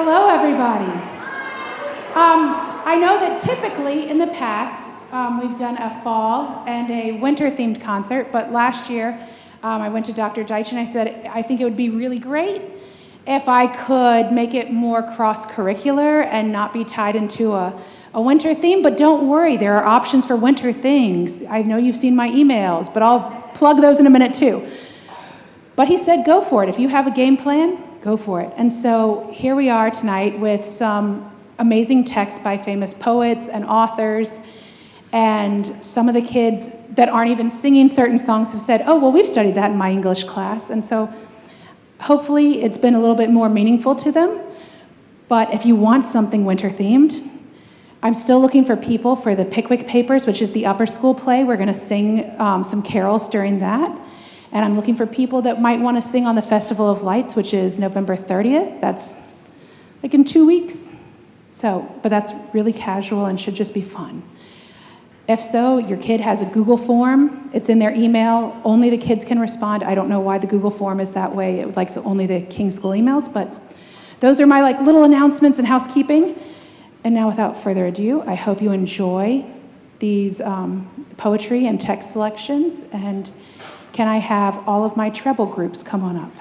Hello, everybody. I know that typically in the past we've done a fall and a winter-themed concert, but last year I went to Dr. Deitch and I said, I think it would be really great if I could make it more cross-curricular and not be tied into a winter theme, but don't worry, there are options for winter things. I know you've seen my emails, but I'll plug those in a minute too. But he said, go for it. If you have a game plan, go for it. And so here we are tonight with some amazing texts by famous poets and authors, and some of the kids that aren't even singing certain songs have said, oh, well, we've studied that in my English class. And so hopefully it's been a little bit more meaningful to them. But if you want something winter-themed, I'm still looking for people for the Pickwick Papers, which is the upper school play. We're going to sing some carols during that. And I'm looking for people that might want to sing on the Festival of Lights, which is November 30th. That's like in 2 weeks. But that's really casual and should just be fun. If so, your kid has a Google form. It's in their email. Only the kids can respond. I don't know why the Google form is that way. It likes only the King School emails, but those are my little announcements and housekeeping. And now, without further ado, I hope you enjoy these poetry and text selections. And can I have all of my treble groups come on up?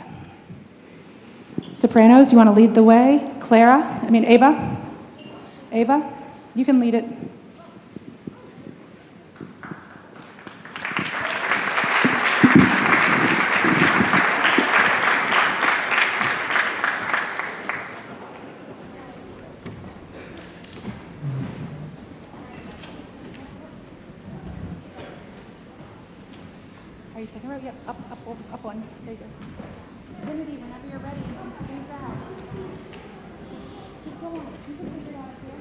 Sopranos, you want to lead the way? Ava? Ava, you can lead it. Are you second row? Yep, up one. There you go. Kennedy, whenever you're ready, you can squeeze out. Just go on. You can figure it out up here.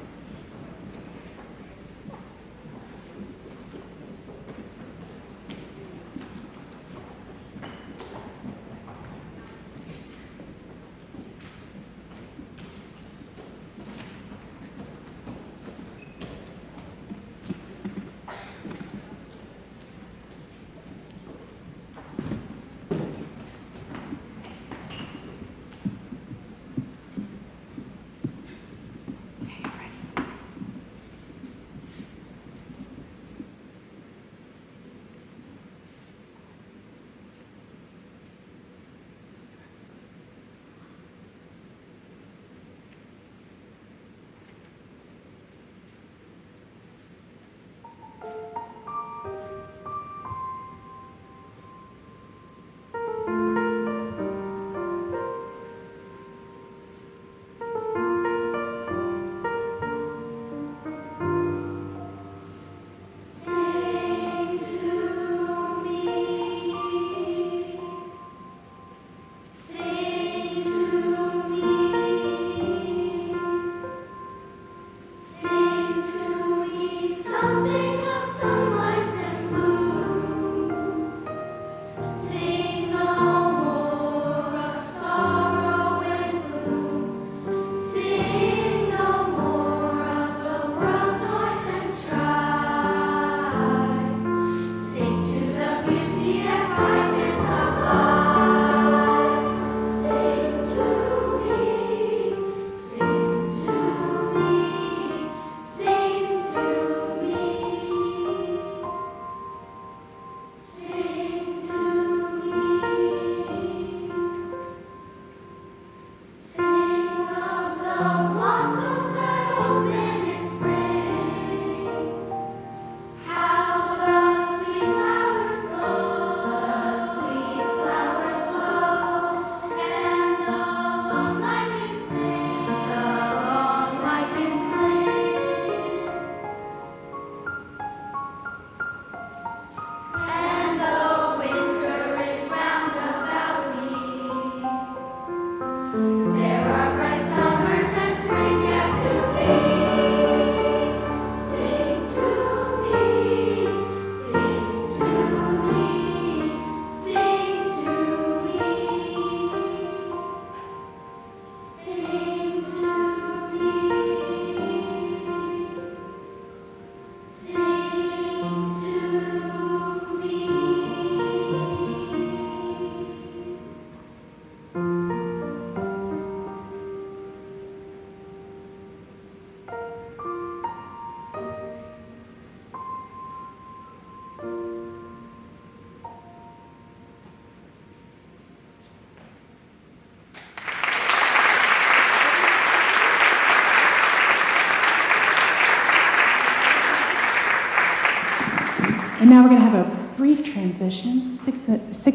And now we're going to have a brief transition. Sixth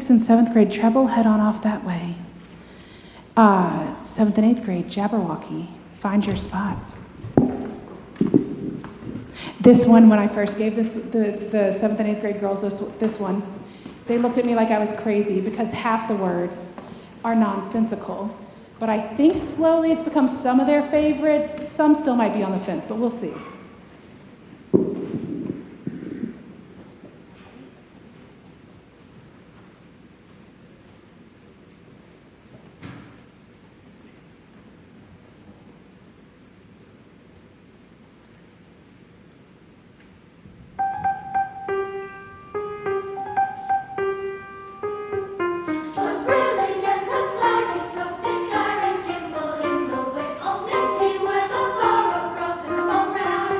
and seventh grade treble, head on off that way. Seventh and eighth grade Jabberwocky, find your spots. This one, when I first gave the seventh and eighth grade girls this one, they looked at me like I was crazy because half the words are nonsensical. But I think slowly it's become some of their favorites. Some still might be on the fence, but we'll see. Toasted, Kyron, Kimball in the wind. Old Nixie where the borrow grows in the bone round.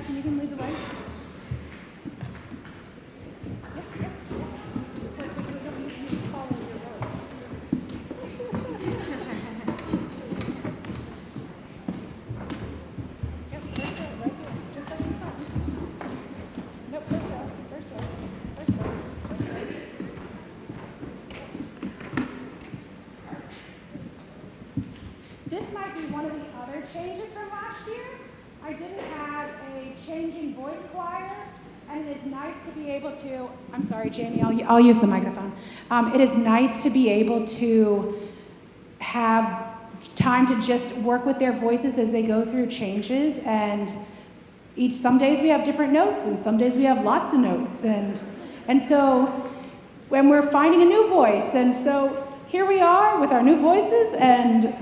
Jackson, you can lead the way. This might be one of the other changes from last year. I didn't have a changing voice choir, and it is nice to be able to, I'm sorry, Jamie, I'll use the microphone. It is nice to be able to have time to just work with their voices as they go through changes, and some days we have different notes, and some days we have lots of notes, and so when we're finding a new voice, and so here we are with our new voices, and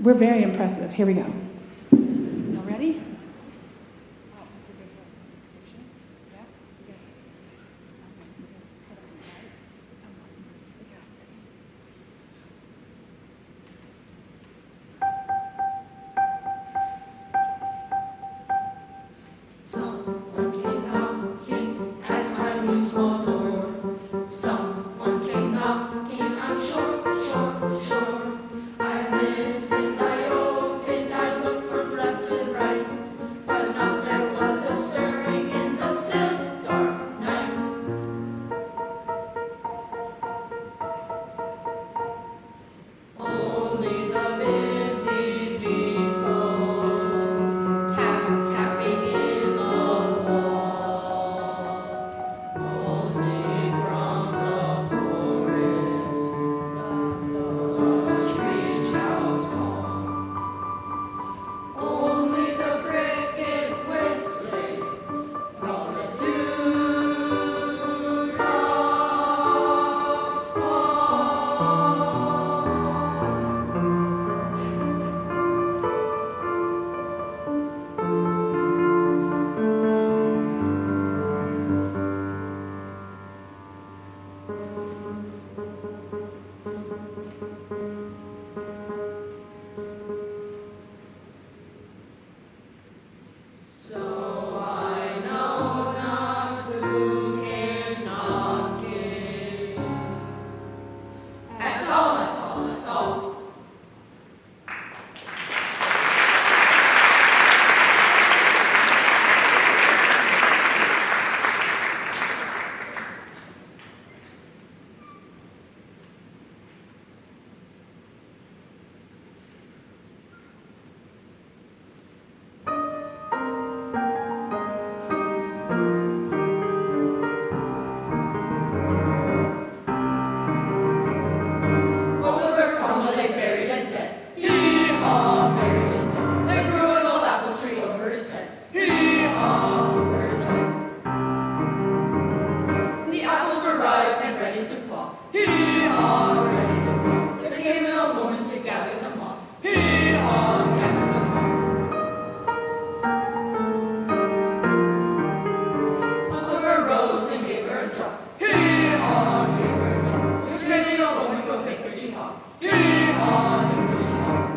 we're very impressive. Here we go. All ready? Oh, that's a good diction. Yeah? Yes. Someone came knocking at my wee small door. Someone came knocking, I'm sure. I listened, I opened, I looked from left and right, but not there was a stirring in the still dark night. Only the busy beetle tapping in the wall. Only from the forest the screeched owls call. Only the cricket whistling while the dewdrops fall. So I know not who came knocking at all. Oliver Cromwell lay buried and dead. Hee-haw, buried and dead. There grew an old apple tree over his head. Hee-haw, over his head. The apples were ripe and ready to fall. Hee-haw, ready to fall. There came an old woman to gather them all. Hee-haw, gather them all. Oliver rose and gave her a drop. Hee-haw, gave her a drop. Which made the old woman go hippity-hop. Hee-haw, hippity-hop.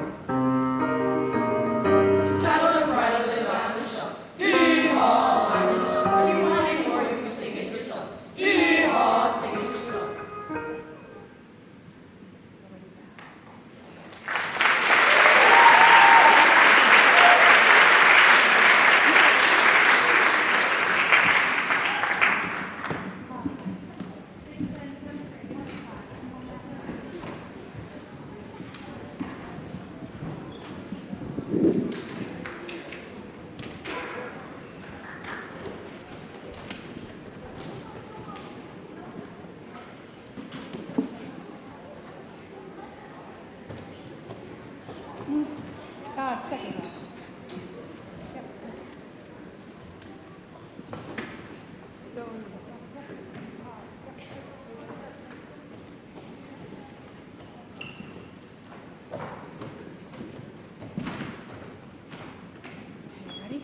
Saddle and bridle they lie on the shelf. Hee-haw, lie on the shelf. If you want any more, you can sing it yourself. Hee-haw, sing it yourself. Second row. Yep, perfect. Okay, ready?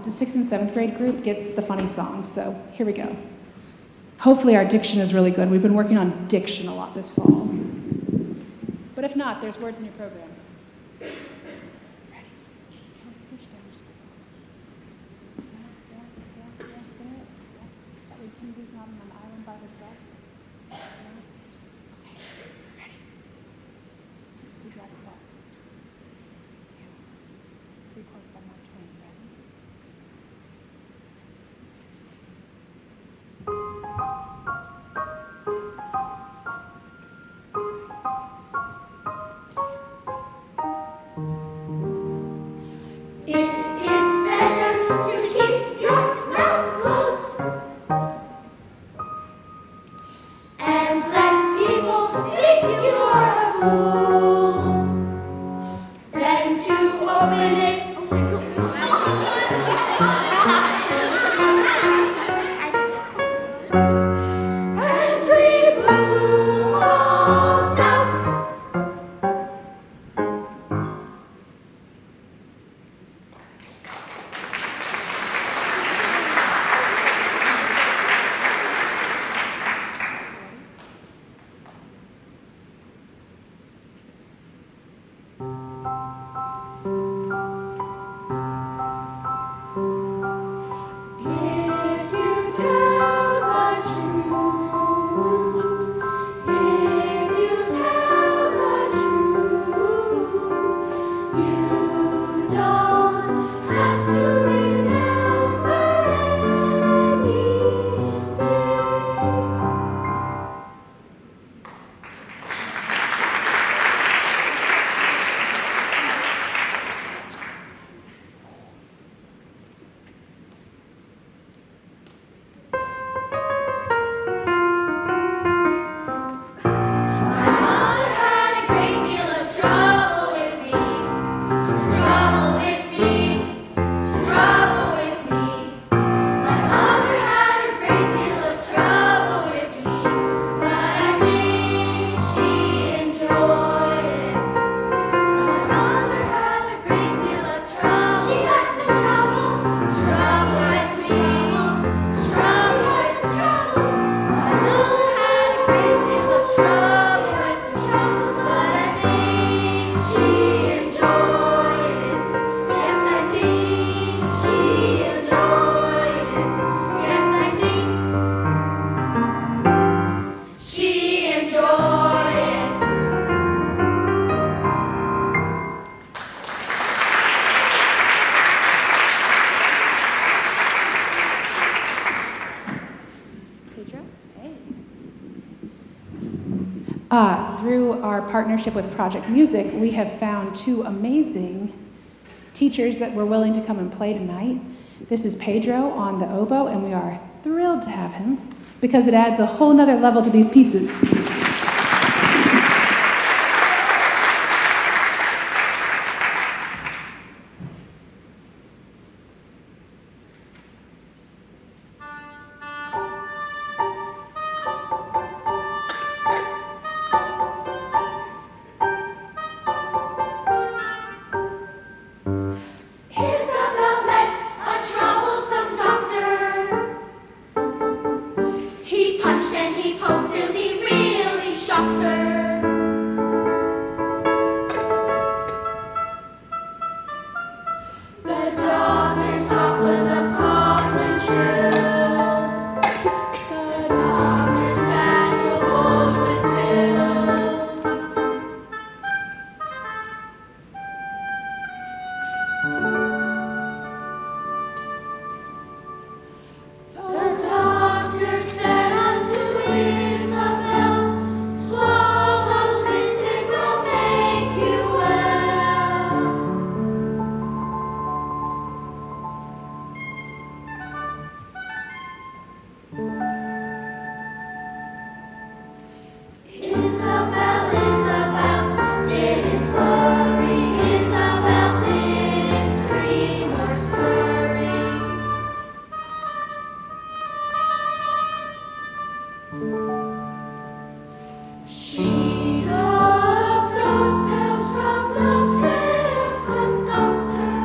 The 6th and 7th grade group gets the funny songs, so here we go. Hopefully our diction is really good. We've been working on diction a lot this fall. But if not, there's words in your program. partnership with Project Music, we have found two amazing teachers that were willing to come and play tonight. This is Pedro on the oboe, and we are thrilled to have him because it adds a whole nother level to these pieces. Isabel met a troublesome doctor. He punched and he poked till he really shocked her. The doctor's talk was of coughs and chills. The doctor sat troubled with pills. The doctor said unto Isabel, swallow this, it will make you well. Isabel, Isabel, didn't worry. Isabel didn't scream or scurry. She took those pills from the pilgrim doctor.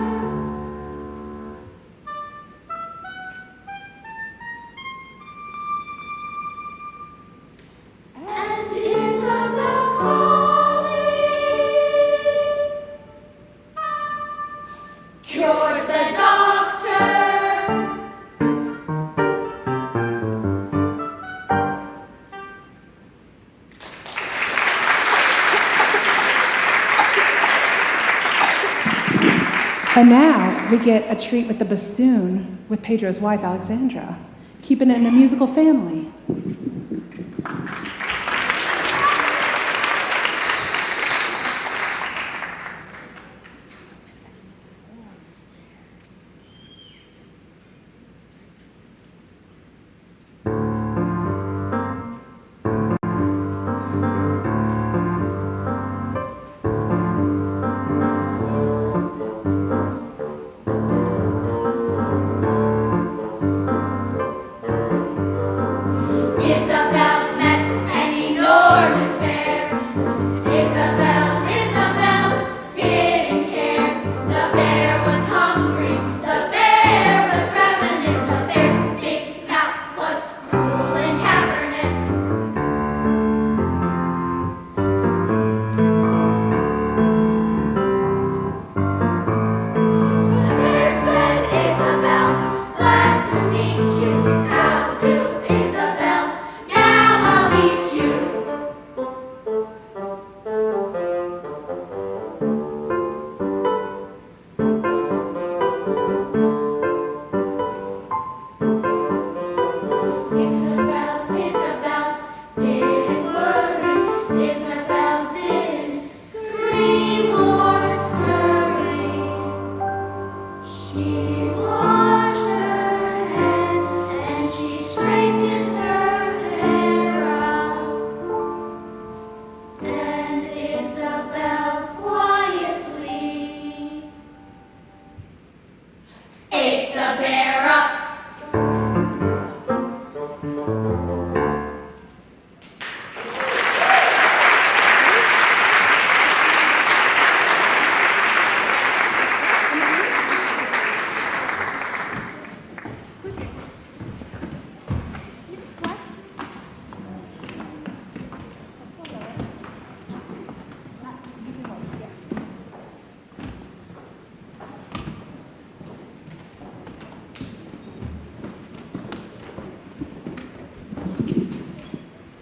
And Isabel calling cured the doctor. And now we get a treat with the bassoon with Pedro's wife, Alexandra, keeping it in a musical family. Isabel met an enormous bear. Isabel, Isabel didn't care. The bear was hungry, the bear was ravenous. The bear's big mouth was cruel and cavernous. The bear said, Isabel, glad to meet you. How do, Isabel? Now I'll eat you. Isabel, Isabel didn't worry. Isabel didn't scream or scurry. She washed her hands and she straightened her hair out. And Isabel quietly ate the bear up.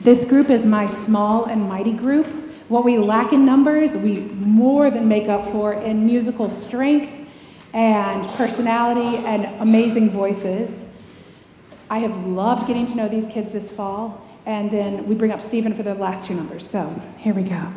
This group is my small and mighty group. What we lack in numbers, we more than make up for in musical strength and personality and amazing voices. I have loved getting to know these kids this fall, and then we bring up Stephen for the last two numbers. So here we go.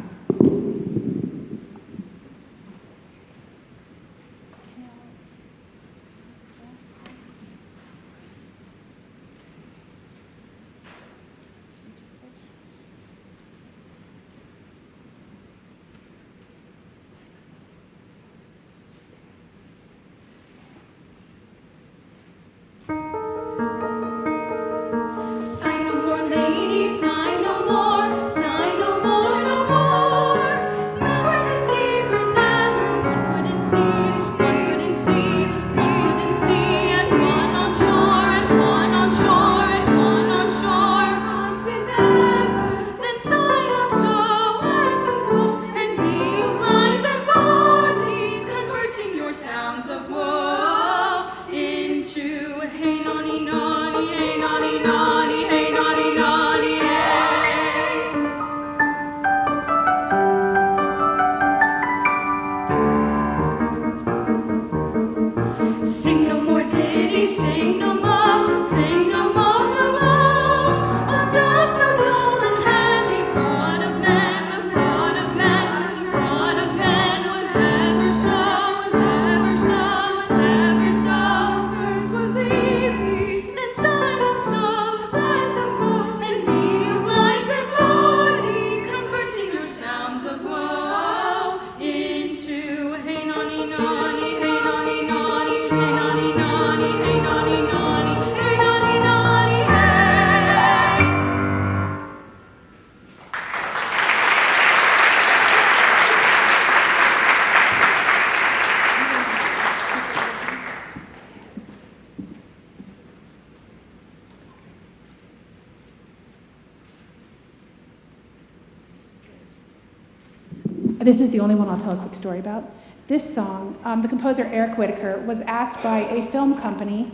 This is the only one I'll tell a quick story about. This song, the composer Eric Whitaker was asked by a film company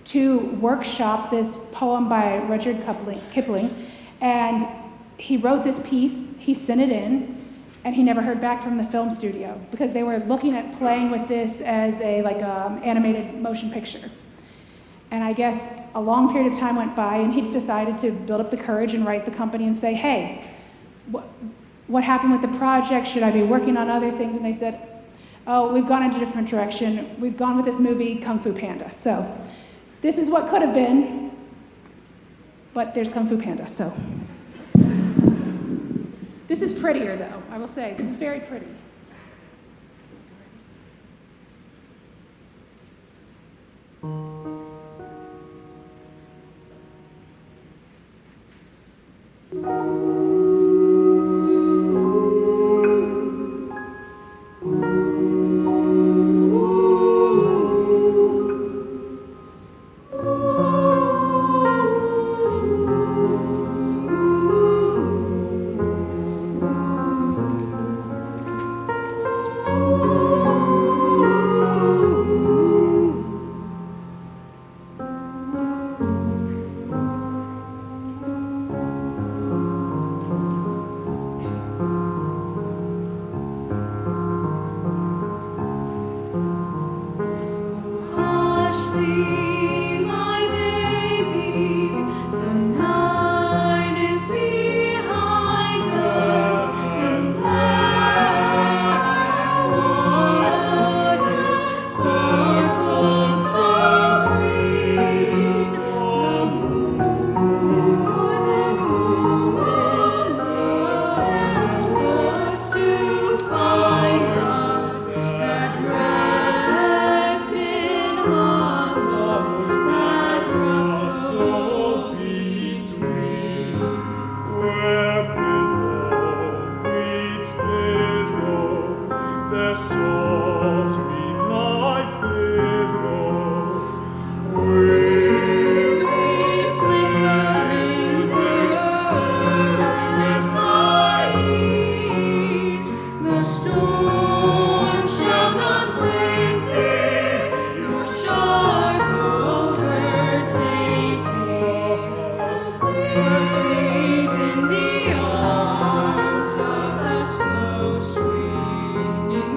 to workshop this poem by Rudyard Kipling, and he wrote this piece, he sent it in, and he never heard back from the film studio because they were looking at playing with this as a animated motion picture. And I guess a long period of time went by, and he just decided to build up the courage and write the company and say, hey, what happened with the project? Should I be working on other things? And they said, oh, we've gone in a different direction. We've gone with this movie, Kung Fu Panda. So this is what could have been, but there's Kung Fu Panda, so. This is prettier, though, I will say. This is very pretty.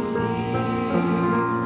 Seas.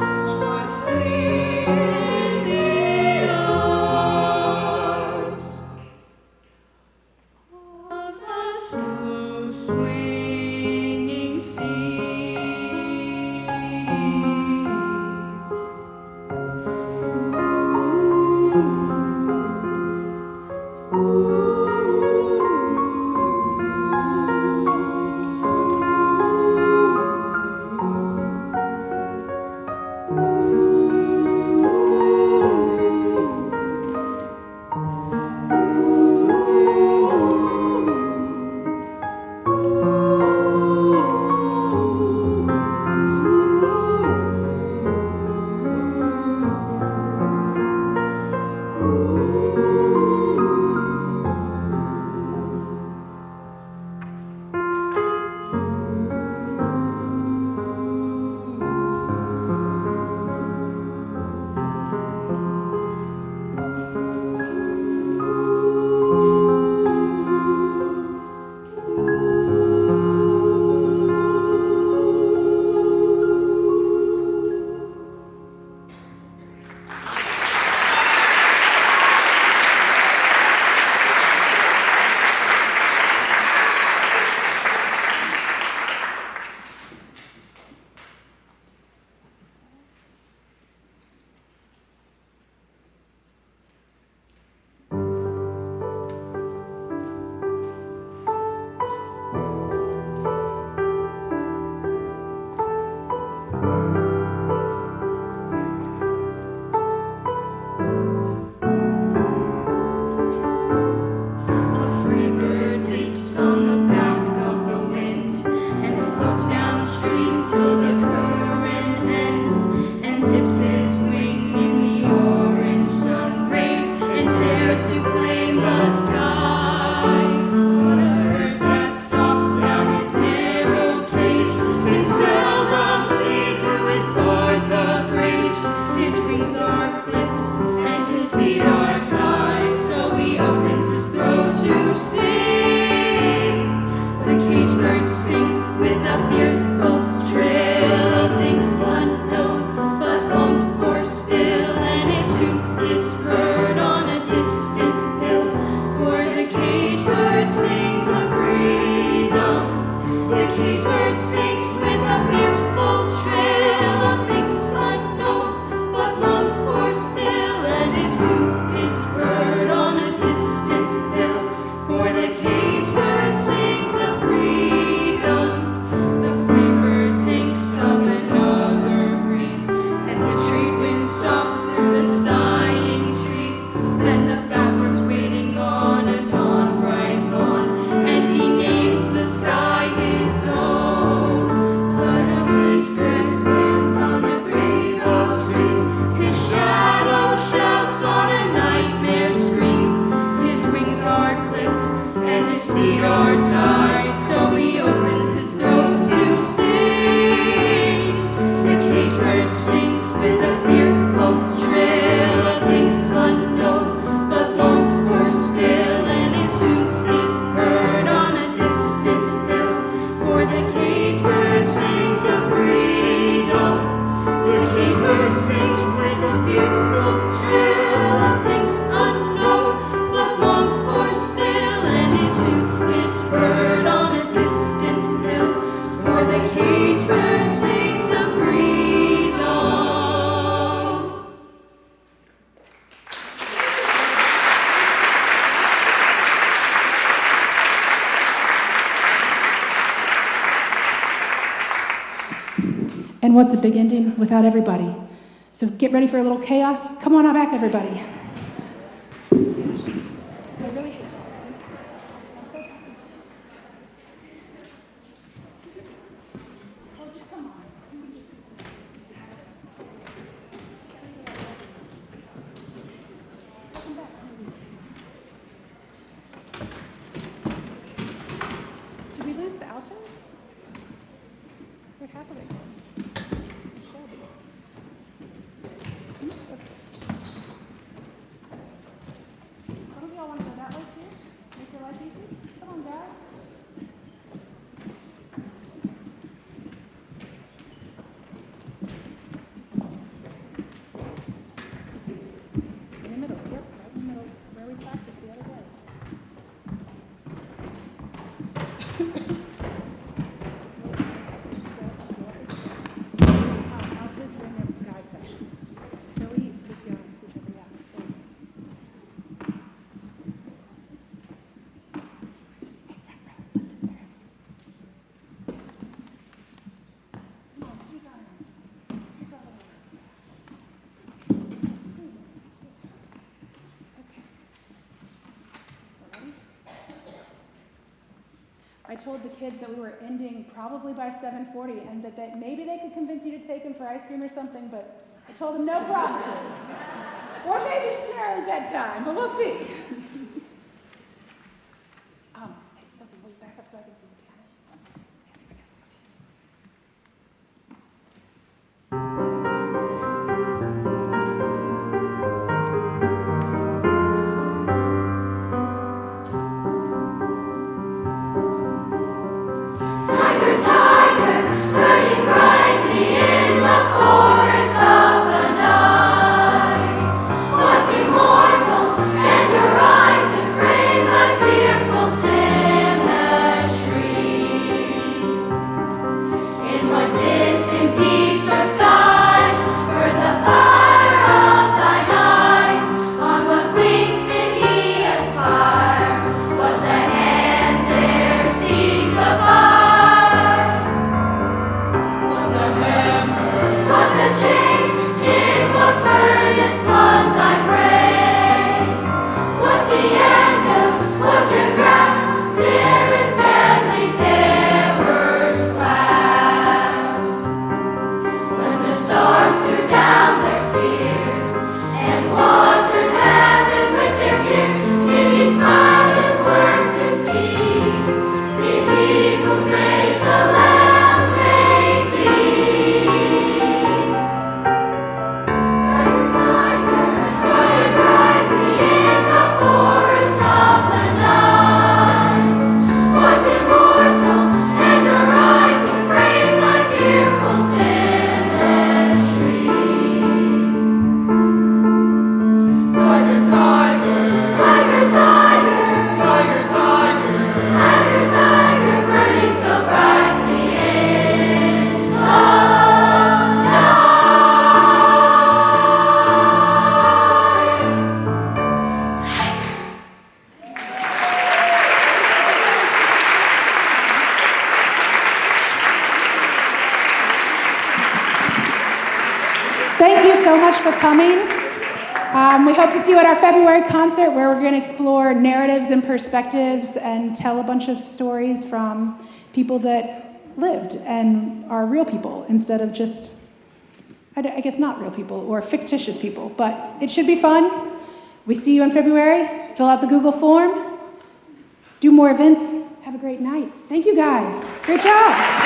cagebird sings with a fearful trill of things unknown, but longed for still, and his tune is heard on a distant hill. For the cagebird sings of freedom. The cagebird sings with a fearful trill of things unknown, but longed for still, and his tune is heard on a distant hill. For the cagebird sings of freedom. And what's a big ending without everybody? So get ready for a little chaos. Come on back, everybody. Did we lose the altos? What happened? Don't we all want to go that way too? Make your life easy? Come on, guys. In the middle, yep, right in the middle, where we practiced the other day. Altos are in the guys section. Zoe, Luciana, scoot over, yeah. I told the kids that we were ending probably by 7:40 and that maybe they could convince you to take them for ice cream or something, but I told them no promises. Or maybe just an early bedtime, but we'll see. Hey, Sophie, will you back up so I can see the piano? Tiger, tiger, burning brightly in the forest of the night. What's immortal and arrived and framed by fearful symmetry? In what distant deeps or skies burn the fire of thine eyes? On what wings did he aspire? What the hand dare seize the fire? What the chain, in what furnace was thy brain? What the anvil, what your grasp, there is deadly terror's clasp. When the stars threw down their spears and watered heaven with their tears, did he smile his word to see? Did he who made the lamb make thee? Tiger, brightly in the forest of the night. What's immortal and arrived and framed by fearful symmetry? Tiger, tiger, tiger, tiger, tiger, tiger, tiger, tiger, burning so brightly in the night. Thank you so much for coming. We hope to see you at our February concert where we're going to explore narratives and perspectives and tell a bunch of stories from people that lived and are real people instead of just, I guess not real people or fictitious people, but it should be fun. We see you in February. Fill out the Google form. Do more events. Have a great night. Thank you guys. Great job.